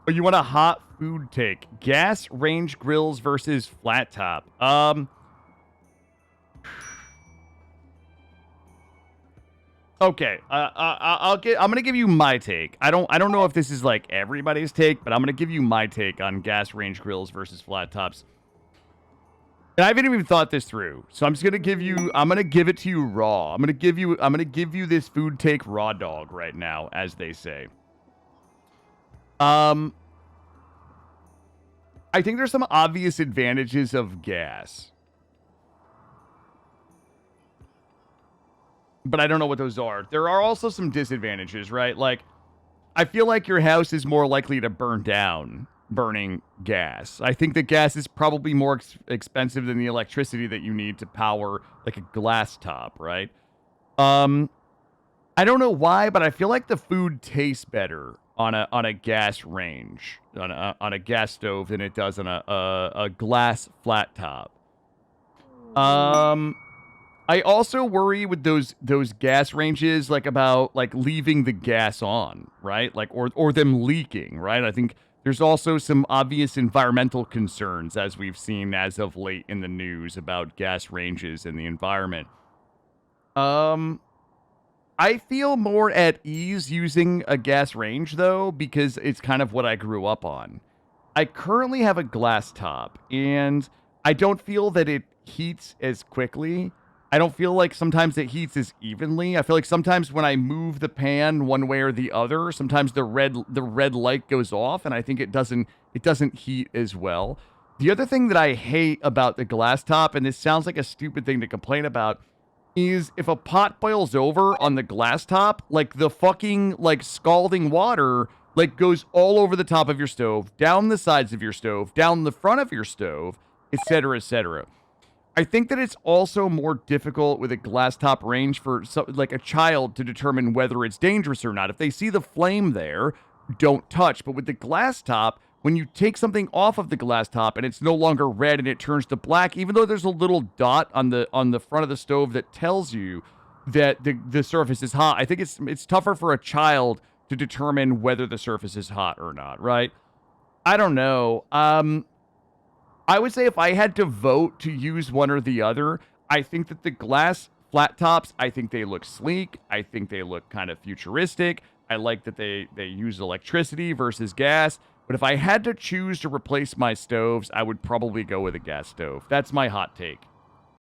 Oh, you want a hot food take? Gas range grills versus flat top. Okay. I'm gonna give you my take. I don't know if this is like everybody's take, but I'm gonna give you my take on gas range grills versus flat tops. And I haven't even thought this through, so I'm just gonna give you. I'm gonna give it to you raw. I'm gonna give you this food take raw dog right now, as they say. I think there's some obvious advantages of gas, but I don't know what those are. There are also some disadvantages, right? Like, I feel like your house is more likely to burn down burning gas. I think that gas is probably more expensive than the electricity that you need to power like a glass top, right? Um, I don't know why, but I feel like the food tastes better on a gas range on a gas stove than it does on a glass flat top. I also worry with those gas ranges, like about like leaving the gas on, right? Like or them leaking, right? I think there's also some obvious environmental concerns as we've seen as of late in the news about gas ranges and the environment. Um, I feel more at ease using a gas range though because it's kind of what I grew up on. I currently have a glass top, and I don't feel that it heats as quickly. I don't feel like sometimes it heats as evenly. I feel like sometimes when I move the pan one way or the other, sometimes the red light goes off, and I think it doesn't heat as well. The other thing that I hate about the glass top, and this sounds like a stupid thing to complain about, is if a pot boils over on the glass top, like the fucking like scalding water like goes all over the top of your stove, down the sides of your stove, down the front of your stove, etc., etc. I think that it's also more difficult with a glass top range for like a child to determine whether it's dangerous or not. If they see the flame there, don't touch. But with the glass top, when you take something off of the glass top and it's no longer red and it turns to black, even though there's a little dot on the front of the stove that tells you that the surface is hot, I think it's tougher for a child to determine whether the surface is hot or not, right? I don't know. I would say if I had to vote to use one or the other, I think that the glass flat tops, I think they look sleek. I think they look kind of futuristic. I like that they use electricity versus gas. But if I had to choose to replace my stoves, I would probably go with a gas stove. That's my hot take.